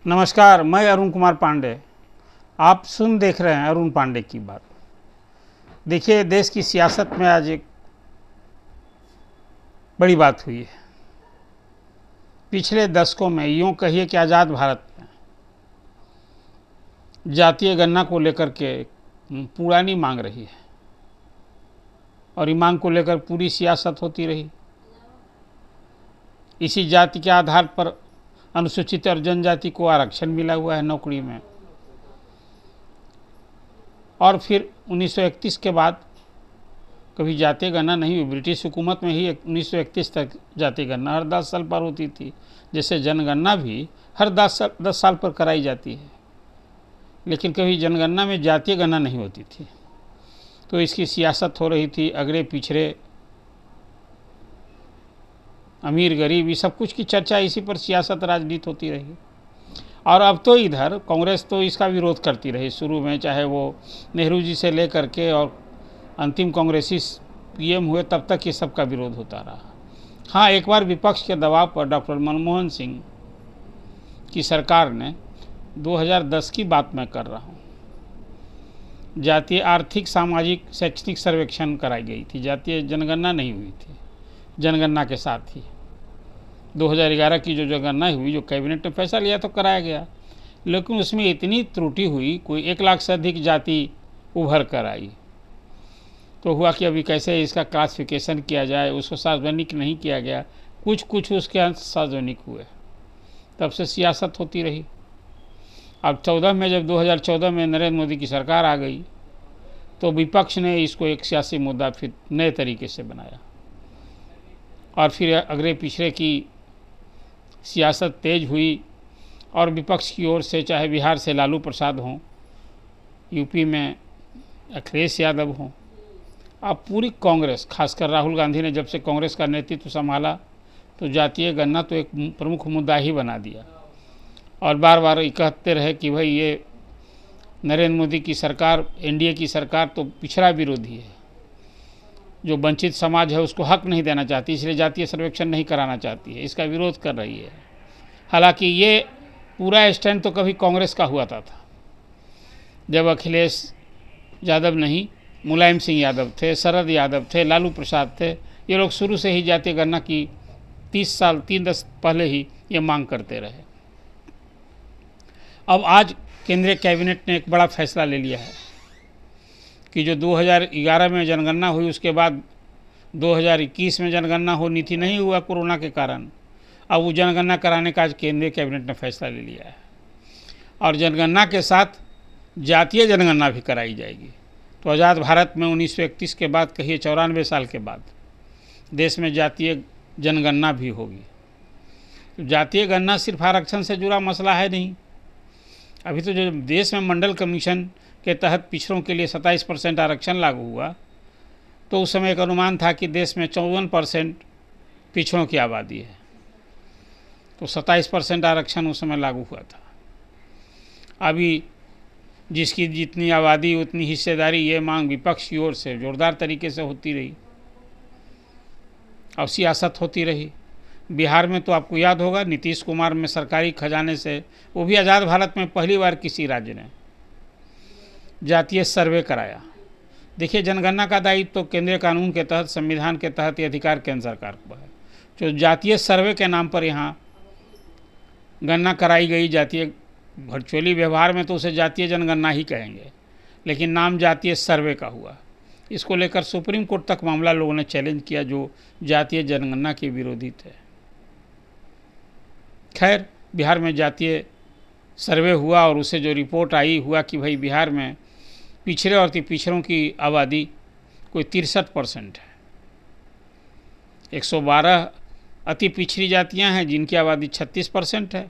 नमस्कार, मैं अरुण कुमार पांडे। आप देख रहे हैं अरुण पांडे की बात। देखिए, देश की सियासत में आज एक बड़ी बात हुई है। पिछले दशकों में यूँ कहिए कि आज़ाद भारत में जातीय गणना को लेकर के पुरानी मांग रही है और ये मांग को लेकर पूरी सियासत होती रही। इसी जाति के आधार पर अनुसूचित और जनजाति को आरक्षण मिला हुआ है नौकरी में। और फिर 1931 के बाद कभी जातीय गणना नहीं हुई। ब्रिटिश हुकूमत में ही 1931 तक जातीय गणना हर 10 साल पर होती थी। जैसे जनगणना भी हर 10 साल पर कराई जाती है, लेकिन कभी जनगणना में जातीय गणना नहीं होती थी। तो इसकी सियासत हो रही थी। अगड़े पिछड़े, अमीर गरीब, ये सब कुछ की चर्चा, इसी पर सियासत राजनीति होती रही। और अब तो इधर कांग्रेस तो इसका विरोध करती रही शुरू में, चाहे वो नेहरू जी से लेकर के और अंतिम कांग्रेसी पीएम हुए, तब तक ये सब का विरोध होता रहा। हाँ, एक बार विपक्ष के दबाव पर डॉक्टर मनमोहन सिंह की सरकार ने 2010 की बात मैं कर रहा हूँ, जातीय आर्थिक सामाजिक शैक्षणिक सर्वेक्षण कराई गई थी। जातीय जनगणना नहीं हुई थी। जनगणना के साथ ही 2011 की जो जनगणना हुई, जो कैबिनेट ने फैसला लिया तो कराया गया, लेकिन उसमें इतनी त्रुटि हुई, कोई 1 लाख से अधिक जाति उभर कर आई। तो हुआ कि अभी कैसे इसका क्लासिफिकेशन किया जाए, उसको सार्वजनिक नहीं किया गया। कुछ उसके अंश सार्वजनिक हुए। तब से सियासत होती रही। अब 14 में, जब 2014 में नरेंद्र मोदी की सरकार आ गई, तो विपक्ष ने इसको एक सियासी मुद्दा फिर नए तरीके से बनाया और फिर अगले पिछड़े की सियासत तेज हुई। और विपक्ष की ओर से, चाहे बिहार से लालू प्रसाद हों, यूपी में अखिलेश यादव हों, अब पूरी कांग्रेस, खासकर राहुल गांधी ने जब से कांग्रेस का नेतृत्व संभाला, तो जातीय गणना तो एक प्रमुख मुद्दा ही बना दिया। और बार बार ये कहते रहे कि भाई ये नरेंद्र मोदी की सरकार, एनडीए की सरकार तो पिछड़ा विरोधी है, जो वंचित समाज है उसको हक नहीं देना चाहती, इसलिए जातीय सर्वेक्षण नहीं कराना चाहती है, इसका विरोध कर रही है। हालांकि ये पूरा स्टैंड तो कभी कांग्रेस का हुआ था, जब अखिलेश यादव नहीं, मुलायम सिंह यादव थे, शरद यादव थे, लालू प्रसाद थे, ये लोग शुरू से ही जातीय गणना की 3 दशक पहले ही ये मांग करते रहे। अब आज केंद्रीय कैबिनेट ने एक बड़ा फैसला ले लिया है कि जो 2011 में जनगणना हुई, उसके बाद 2021 में जनगणना होनी थी, नहीं हुआ कोरोना के कारण। अब वो जनगणना कराने का आज केंद्रीय कैबिनेट ने फैसला ले लिया है और जनगणना के साथ जातीय जनगणना भी कराई जाएगी। तो आज़ाद भारत में 1931 के बाद, कहिए 94 साल के बाद, देश में जातीय जनगणना भी होगी। तो जातीय गणना सिर्फ आरक्षण से जुड़ा मसला है नहीं। अभी तो जो देश में मंडल कमीशन के तहत पिछड़ों के लिए 27% आरक्षण लागू हुआ, तो उस समय एक अनुमान था कि देश में 54% पिछड़ों की आबादी है, तो 27% आरक्षण उस समय लागू हुआ था। अभी जिसकी जितनी आबादी उतनी हिस्सेदारी, ये मांग विपक्ष की ओर से जोरदार तरीके से होती रही और सियासत होती रही। बिहार में तो आपको याद होगा, नीतीश कुमार में सरकारी खजाने से, वो भी आज़ाद भारत में पहली बार किसी राज्य ने जातीय सर्वे कराया। देखिए, जनगणना का दायित्व तो केंद्रीय कानून के तहत, संविधान के तहत ये अधिकार केंद्र सरकार को है। जो जातीय सर्वे के नाम पर यहाँ गणना कराई गई, जातीय, वर्चुअली व्यवहार में तो उसे जातीय जनगणना ही कहेंगे, लेकिन नाम जातीय सर्वे का हुआ। इसको लेकर सुप्रीम कोर्ट तक मामला लोगों ने चैलेंज किया, जो जातीय जनगणना के विरोधी थे। खैर, बिहार में जातीय सर्वे हुआ और उसे जो रिपोर्ट आई, हुआ कि भाई बिहार में पिछड़े और अति पिछड़ों की आबादी कोई 63% है। 112 अति पिछड़ी जातियां हैं जिनकी आबादी 36% है,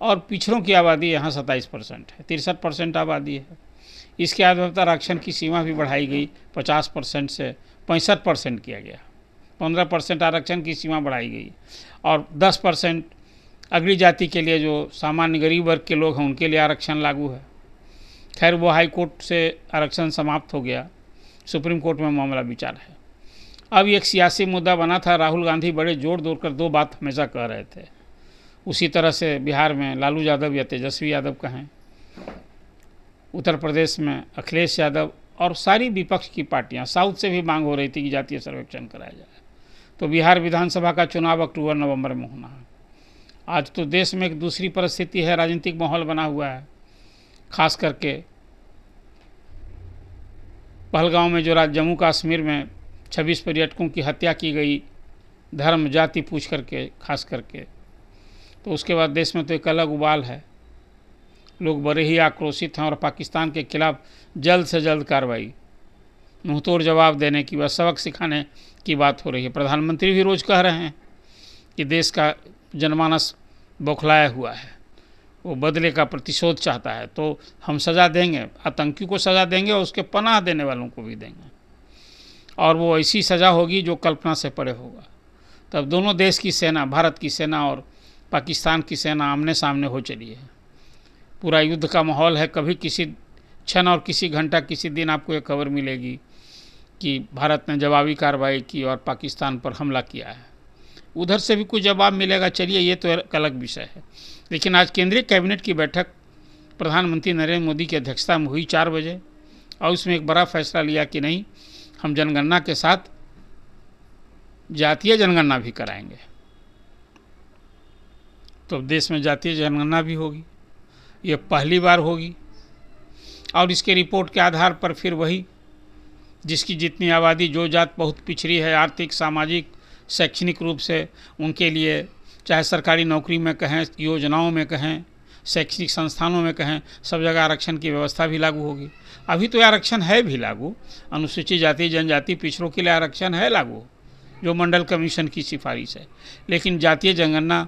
और पिछड़ों की आबादी यहाँ 27% है, 63% आबादी है। इसके आधार पर आरक्षण की सीमा भी बढ़ाई गई, 50% से 65% किया गया। 15% आरक्षण की सीमा बढ़ाई गई और 10% अगली जाति के लिए, जो सामान्य गरीब वर्ग के लोग हैं, उनके लिए आरक्षण लागू है। खैर, वो हाई कोर्ट से आरक्षण समाप्त हो गया, सुप्रीम कोर्ट में मामला विचार है। अब एक सियासी मुद्दा बना था। राहुल गांधी बड़े जोर कर 2 बात हमेशा कह रहे थे। उसी तरह से बिहार में लालू यादव या तेजस्वी यादव कहें, उत्तर प्रदेश में अखिलेश यादव और सारी विपक्ष की पार्टियां, साउथ से भी मांग हो रही थी कि जातीय सर्वेक्षण कराया जाए। तो बिहार विधानसभा का चुनाव अक्टूबर नवंबर में होना है। आज तो देश में एक दूसरी परिस्थिति है, राजनीतिक माहौल बना हुआ है। खास करके पहलगांव में जो जम्मू कश्मीर में 26 पर्यटकों की हत्या की गई धर्म जाति पूछ करके, खास करके, तो उसके बाद देश में तो एक अलग उबाल है। लोग बड़े ही आक्रोशित हैं और पाकिस्तान के खिलाफ जल्द से जल्द कार्रवाई, मुंहतोड़ जवाब देने की व सबक सिखाने की बात हो रही है। प्रधानमंत्री भी रोज़ कह रहे हैं कि देश का जनमानस बौखलाया हुआ है, वो बदले का प्रतिशोध चाहता है। तो हम सज़ा देंगे, आतंकी को सज़ा देंगे और उसके पनाह देने वालों को भी देंगे, और वो ऐसी सज़ा होगी जो कल्पना से परे होगा। तब दोनों देश की सेना, भारत की सेना और पाकिस्तान की सेना आमने सामने हो चली है। पूरा युद्ध का माहौल है। कभी किसी क्षण और किसी घंटा, किसी दिन आपको एक खबर मिलेगी कि भारत ने जवाबी कार्रवाई की और पाकिस्तान पर हमला किया है। उधर से भी कुछ जवाब मिलेगा, चलिए ये तो एक अलग विषय है। लेकिन आज केंद्रीय कैबिनेट की बैठक प्रधानमंत्री नरेंद्र मोदी की अध्यक्षता में हुई 4 बजे, और उसमें एक बड़ा फैसला लिया कि नहीं, हम जनगणना के साथ जातीय जनगणना भी कराएंगे। तो देश में जातीय जनगणना भी होगी, ये पहली बार होगी। और इसके रिपोर्ट के आधार पर फिर वही जिसकी जितनी आबादी, जो जात बहुत पिछड़ी है आर्थिक, सामाजिक, शैक्षणिक रूप से, उनके लिए चाहे सरकारी नौकरी में कहें, योजनाओं में कहें, शैक्षणिक संस्थानों में कहें, सब जगह आरक्षण की व्यवस्था भी लागू होगी। अभी तो आरक्षण है भी लागू, अनुसूचित जाति जनजाति पिछड़ों के लिए आरक्षण है लागू, जो मंडल कमीशन की सिफारिश है। लेकिन जातीय जनगणना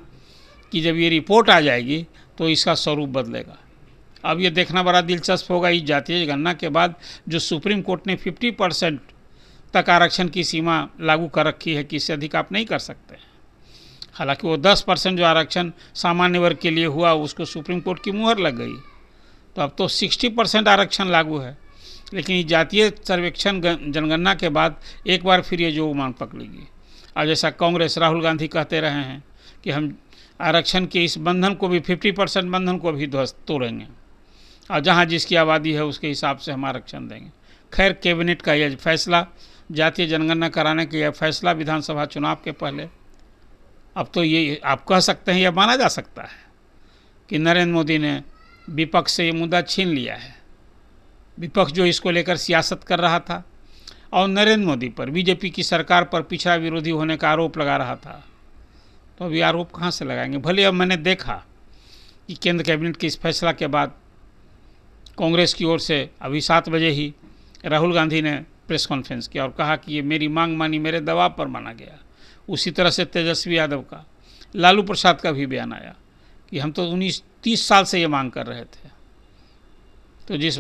की जब ये रिपोर्ट आ जाएगी तो इसका स्वरूप बदलेगा। अब ये देखना बड़ा दिलचस्प होगा, इस जातीय गणना के बाद जो सुप्रीम कोर्ट ने 50% तक आरक्षण की सीमा लागू कर रखी है कि इससे अधिक आप नहीं कर सकते। हालांकि वो 10% जो आरक्षण सामान्य वर्ग के लिए हुआ, उसको सुप्रीम कोर्ट की मुहर लग गई, तो अब तो 60% आरक्षण लागू है। लेकिन ये जातीय सर्वेक्षण जनगणना के बाद एक बार फिर ये जो उमंग पकड़ेगी। और जैसा कांग्रेस, राहुल गांधी कहते रहे हैं कि हम आरक्षण के इस बंधन को भी, 50% बंधन को भी ध्वस्त तोड़ेंगे, और जहाँ जिसकी आबादी है उसके हिसाब से हम आरक्षण देंगे। खैर, कैबिनेट का यह फैसला, जातीय जनगणना कराने का यह फैसला विधानसभा चुनाव के पहले, अब तो ये आप कह सकते हैं, यह माना जा सकता है कि नरेंद्र मोदी ने विपक्ष से ये मुद्दा छीन लिया है। विपक्ष जो इसको लेकर सियासत कर रहा था और नरेंद्र मोदी पर, बीजेपी की सरकार पर पिछड़ा विरोधी होने का आरोप लगा रहा था, तो अभी आरोप कहाँ से लगाएंगे। भले अब मैंने देखा कि केंद्र कैबिनेट के इस फैसला के बाद कांग्रेस की ओर से अभी 7 बजे ही राहुल गांधी ने प्रेस कॉन्फ्रेंस किया और कहा कि ये मेरी मांग मानी, मेरे दबाव पर माना गया। उसी तरह से तेजस्वी यादव का, लालू प्रसाद का भी बयान आया कि हम तो 19-30 साल से ये मांग कर रहे थे। तो जिस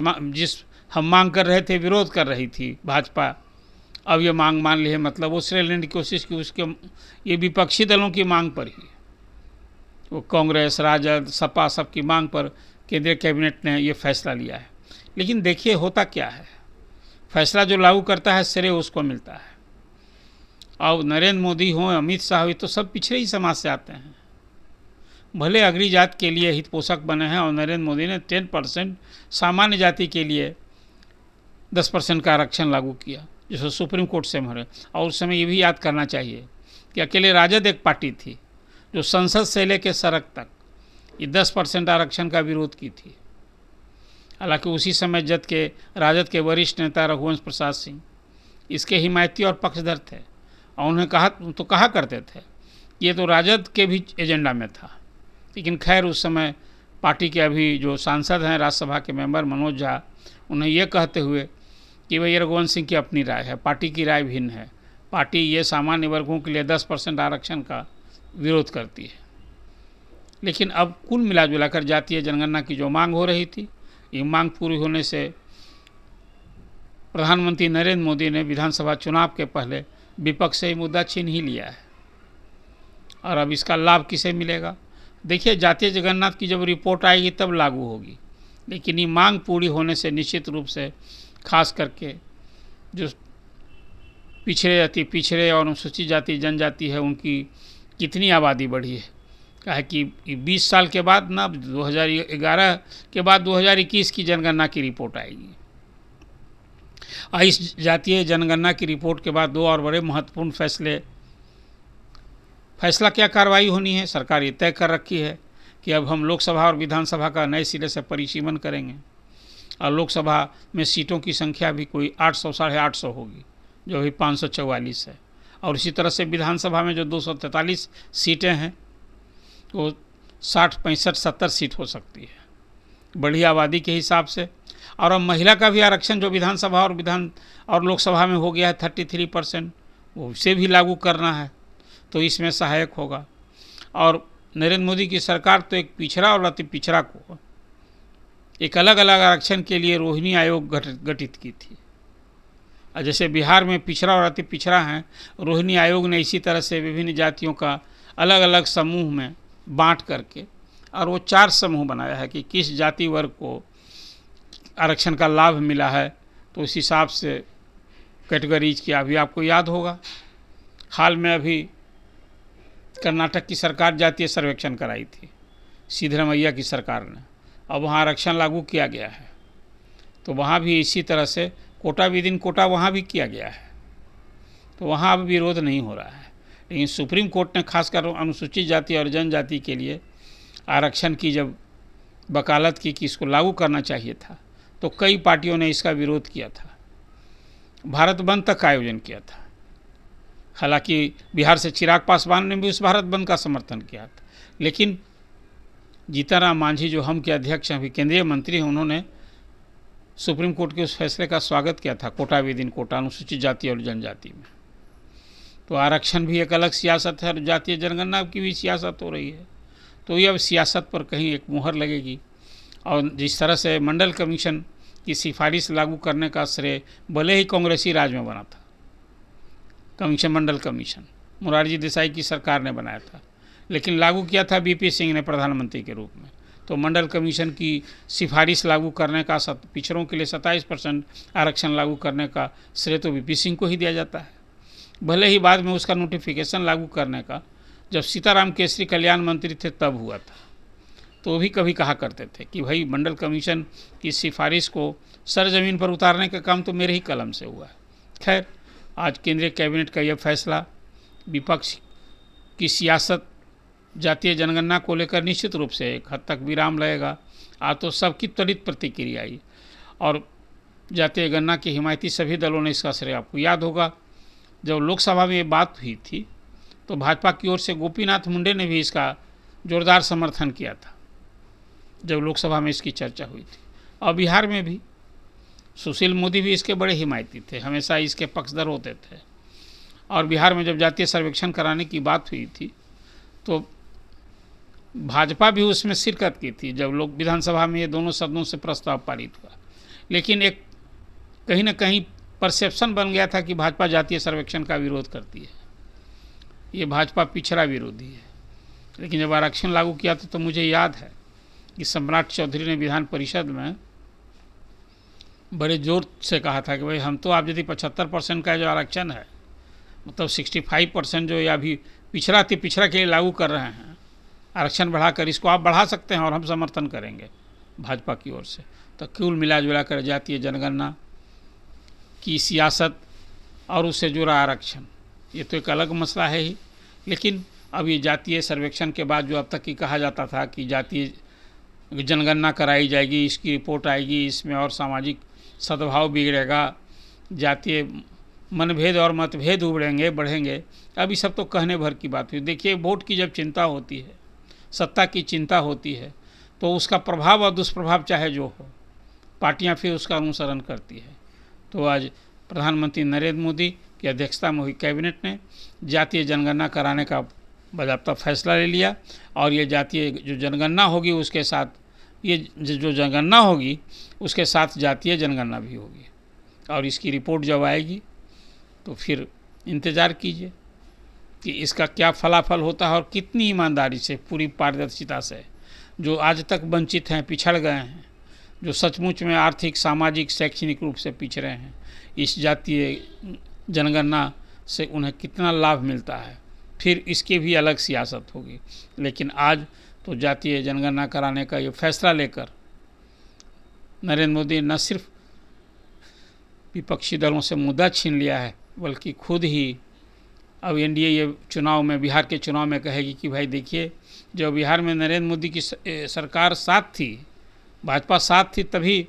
हम मांग कर रहे थे, विरोध कर रही थी भाजपा, अब ये मांग मान ली है, मतलब वो श्रेय लेने की कोशिश की, उसके ये विपक्षी दलों की मांग पर ही, वो कांग्रेस, राजद, सपा, सब की मांग पर केंद्रीय कैबिनेट ने ये फैसला लिया है। लेकिन देखिए होता क्या है, फैसला जो लागू करता है श्रेय उसको मिलता है। और नरेंद्र मोदी हों, अमित शाह हो, तो सब पिछड़े ही समाज से आते हैं। भले अगली जात के लिए हित पोषक बने हैं, और नरेंद्र मोदी ने 10% सामान्य जाति के लिए 10% का आरक्षण लागू किया, जिसको सुप्रीम कोर्ट से मरे। और उस समय ये भी याद करना चाहिए कि अकेले राजद एक पार्टी थी जो संसद से लेकर सड़क तक ये 10% आरक्षण का विरोध की थी। हालांकि उसी समय राजद के वरिष्ठ नेता रघुवंश प्रसाद सिंह इसके हिमायती और पक्षधर थे, और उन्हें कहा करते थे ये तो राजद के भी एजेंडा में था। लेकिन खैर, उस समय पार्टी के अभी जो सांसद हैं, राज्यसभा के मेंबर मनोज झा, उन्हें ये कहते हुए कि भाई रघुवंश सिंह की अपनी राय है, पार्टी की राय भिन्न है, पार्टी ये सामान्य वर्गों के लिए 10% आरक्षण का विरोध करती है। लेकिन अब कुल मिला जुलाकर जातीय जनगणना की जो मांग हो रही थी, ये मांग पूरी होने से प्रधानमंत्री नरेंद्र मोदी ने विधानसभा चुनाव के पहले विपक्ष से ये मुद्दा छीन ही लिया है। और अब इसका लाभ किसे मिलेगा? देखिए, जातीय जनगणना की जब रिपोर्ट आएगी तब लागू होगी, लेकिन ये मांग पूरी होने से निश्चित रूप से खास करके जो पिछड़े और अनुसूचित जाति जनजाति है, उनकी कितनी आबादी बढ़ी है, है कि 20 साल के बाद ना 2011 के बाद 2021 की जनगणना की रिपोर्ट आएगी। और इस जातीय जनगणना की रिपोर्ट के बाद दो और बड़े महत्वपूर्ण फैसला क्या कार्रवाई होनी है, सरकार ये तय कर रखी है कि अब हम लोकसभा और विधानसभा का नए सिरे से परिसीमन करेंगे। और लोकसभा में सीटों की संख्या भी कोई 800 850 होगी, जो भी 544 है। और इसी तरह से विधानसभा में जो 243 सीटें हैं वो 60 65 70 सीट हो सकती है, बढ़ी आबादी के हिसाब से। और अब महिला का भी आरक्षण जो विधानसभा और लोकसभा में हो गया है 33%, वो उसे भी लागू करना है, तो इसमें सहायक होगा। और नरेंद्र मोदी की सरकार तो एक पिछड़ा और अति पिछड़ा को एक अलग अलग आरक्षण के लिए रोहिणी आयोग गठित की थी। और जैसे बिहार में पिछड़ा और अति पिछड़ा हैं, रोहिणी आयोग ने इसी तरह से विभिन्न जातियों का अलग अलग समूह में बांट करके और वो 4 समूह बनाया है कि किस जाति वर्ग को आरक्षण का लाभ मिला है, तो उस हिसाब से कैटेगरीज किया। अभी आपको याद होगा हाल में अभी कर्नाटक की सरकार जातीय सर्वेक्षण कराई थी सिद्धरामैया की सरकार ने, अब वहाँ आरक्षण लागू किया गया है। तो वहाँ भी इसी तरह से कोटा विदिन कोटा वहाँ भी किया गया है, तो वहाँ अब विरोध नहीं हो रहा है। लेकिन सुप्रीम कोर्ट ने खासकर अनुसूचित जाति और जनजाति के लिए आरक्षण की जब वकालत की कि इसको लागू करना चाहिए था, तो कई पार्टियों ने इसका विरोध किया था, भारत बंद तक का आयोजन किया था। हालांकि बिहार से चिराग पासवान ने भी उस भारत बंद का समर्थन किया था, लेकिन जीतनराम मांझी जो हम के अध्यक्ष हैं, अभी केंद्रीय मंत्री हैं, उन्होंने सुप्रीम कोर्ट के उस फैसले का स्वागत किया था कोटा विदिन कोटा अनुसूचित जाति और जनजाति में। तो आरक्षण भी एक अलग सियासत है और जातीय जनगणना की भी सियासत हो रही है, तो ये अब सियासत पर कहीं एक मुहर लगेगी। और जिस तरह से मंडल कमीशन की सिफारिश लागू करने का श्रेय भले ही कांग्रेसी राज में बना था, मंडल कमीशन मोरारजी देसाई की सरकार ने बनाया था, लेकिन लागू किया था बीपी सिंह ने प्रधानमंत्री के रूप में। तो मंडल कमीशन की सिफारिश लागू करने का पिछड़ों के लिए 27% आरक्षण लागू करने का श्रेय तो बीपी सिंह को ही दिया जाता है। भले ही बाद में उसका नोटिफिकेशन लागू करने का जब सीताराम केसरी कल्याण मंत्री थे तब हुआ था, तो वो भी कभी कहा करते थे कि भाई मंडल कमीशन की सिफारिश को सरजमीन पर उतारने का काम तो मेरे ही कलम से हुआ है। खैर, आज केंद्रीय कैबिनेट का यह फैसला विपक्ष की सियासत जातीय जनगणना को लेकर निश्चित रूप से एक हद तक विराम लगेगा। आज तो सबकी त्वरित प्रतिक्रिया आई और जातीय गणना की हिमायती सभी दलों ने इसका श्रेय, आपको याद होगा जब लोकसभा में ये बात हुई थी तो भाजपा की ओर से गोपीनाथ मुंडे ने भी इसका जोरदार समर्थन किया था जब लोकसभा में इसकी चर्चा हुई थी। और बिहार में भी सुशील मोदी भी इसके बड़े हिमायती थे, हमेशा इसके पक्षधर होते थे। और बिहार में जब जातीय सर्वेक्षण कराने की बात हुई थी तो भाजपा भी उसमें शिरकत की थी जब लोग विधानसभा में ये दोनों सदनों से प्रस्ताव पारित हुआ। लेकिन एक कहीं ना कहीं परसेप्शन बन गया था कि भाजपा जातीय सर्वेक्षण का विरोध करती है, ये भाजपा पिछड़ा विरोधी है। लेकिन जब आरक्षण लागू किया था तो मुझे याद है कि सम्राट चौधरी ने विधान परिषद में बड़े जोर से कहा था कि भाई हम तो आप यदि 75% का जो आरक्षण है, मतलब 65% जो या अभी पिछड़ा के लिए लागू कर रहे हैं आरक्षण बढ़ाकर, इसको आप बढ़ा सकते हैं और हम समर्थन करेंगे भाजपा की ओर से। तो कुल मिला जुला कर जातीय जनगणना की सियासत और उससे जुड़ा आरक्षण, ये तो एक अलग मसला है ही। लेकिन अब ये जातीय सर्वेक्षण के बाद जो अब तक की कहा जाता था कि जातीय जनगणना कराई जाएगी, इसकी रिपोर्ट आएगी, इसमें और सामाजिक सद्भाव बिगड़ेगा, जातीय मनभेद और मतभेद बढ़ेंगे, अब ये सब तो कहने भर की बात हुई। देखिए, वोट की जब चिंता होती है, सत्ता की चिंता होती है, तो उसका प्रभाव और दुष्प्रभाव चाहे जो हो, पार्टियां फिर उसका अनुसरण करती है। तो आज प्रधानमंत्री नरेंद्र मोदी की अध्यक्षता में हुई कैबिनेट ने जातीय जनगणना कराने का बाज़ाब्ता फैसला ले लिया और ये जातीय जो जनगणना होगी उसके साथ ये जो जनगणना होगी उसके साथ जातीय जनगणना भी होगी। और इसकी रिपोर्ट जब आएगी तो फिर इंतज़ार कीजिए कि इसका क्या फलाफल होता है और कितनी ईमानदारी से, पूरी पारदर्शिता से जो आज तक वंचित हैं, पिछड़ गए हैं, जो सचमुच में आर्थिक, सामाजिक, शैक्षणिक रूप से पिछड़े हैं, इस जातीय जनगणना से उन्हें कितना लाभ मिलता है, फिर इसकी भी अलग सियासत होगी। लेकिन आज तो जातीय जनगणना कराने का ये फैसला लेकर नरेंद्र मोदी न सिर्फ विपक्षी दलों से मुद्दा छीन लिया है, बल्कि खुद ही अब एनडीए ये चुनाव में, बिहार के चुनाव में कहेगी कि भाई देखिए, जब बिहार में नरेंद्र मोदी की सरकार साथ थी, भाजपा साथ थी, तभी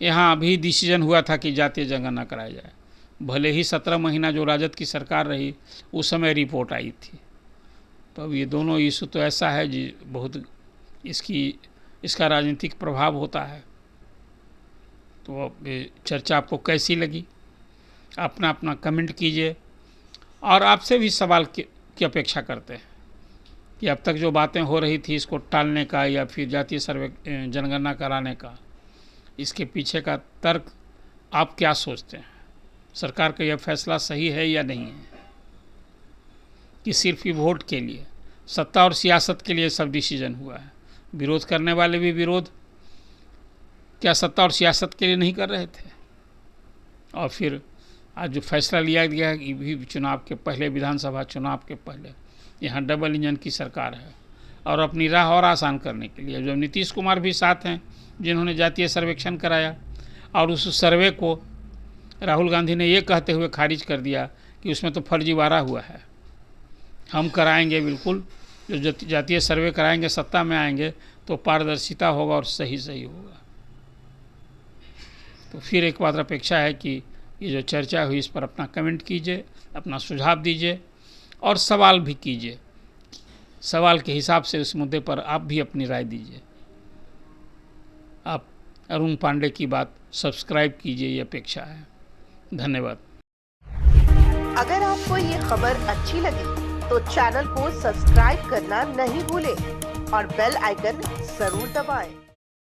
यहाँ अभी डिसीजन हुआ था कि जातीय जनगणना कराया जाए। भले ही 17 महीना जो राजद की सरकार रही, उस समय रिपोर्ट आई थी। तो अब ये दोनों इशू तो ऐसा है जी, बहुत इसका राजनीतिक प्रभाव होता है। तो अब चर्चा आपको कैसी लगी, अपना अपना कमेंट कीजिए। और आपसे भी सवाल की अपेक्षा करते हैं कि अब तक जो बातें हो रही थी इसको टालने का या फिर जातीय जनगणना कराने का, इसके पीछे का तर्क आप क्या सोचते हैं? सरकार का यह फैसला सही है या नहीं है, कि सिर्फ ही वोट के लिए, सत्ता और सियासत के लिए सब डिसीजन हुआ है? विरोध करने वाले भी विरोध क्या सत्ता और सियासत के लिए नहीं कर रहे थे? और फिर आज जो फैसला लिया गया है कि भी चुनाव के पहले, विधानसभा चुनाव के पहले, यहाँ डबल इंजन की सरकार है और अपनी राह और आसान करने के लिए जब नीतीश कुमार भी साथ हैं, जिन्होंने जातीय सर्वेक्षण कराया, और उस सर्वे को राहुल गांधी ने ये कहते हुए खारिज कर दिया कि उसमें तो फर्जीवाड़ा हुआ है। हम कराएंगे, बिल्कुल जो जातीय सर्वे कराएंगे, सत्ता में आएंगे तो पारदर्शिता होगा और सही होगा। तो फिर एक बात अपेक्षा है कि ये जो चर्चा हुई इस पर अपना कमेंट कीजिए, अपना सुझाव दीजिए और सवाल भी कीजिए। सवाल के हिसाब से इस मुद्दे पर आप भी अपनी राय दीजिए। आप अरुण पांडे की बात सब्सक्राइब कीजिए, ये अपेक्षा है। धन्यवाद। अगर आपको ये खबर अच्छी लगी तो चैनल को सब्सक्राइब करना नहीं भूलें और बेल आइकन जरूर दबाएं।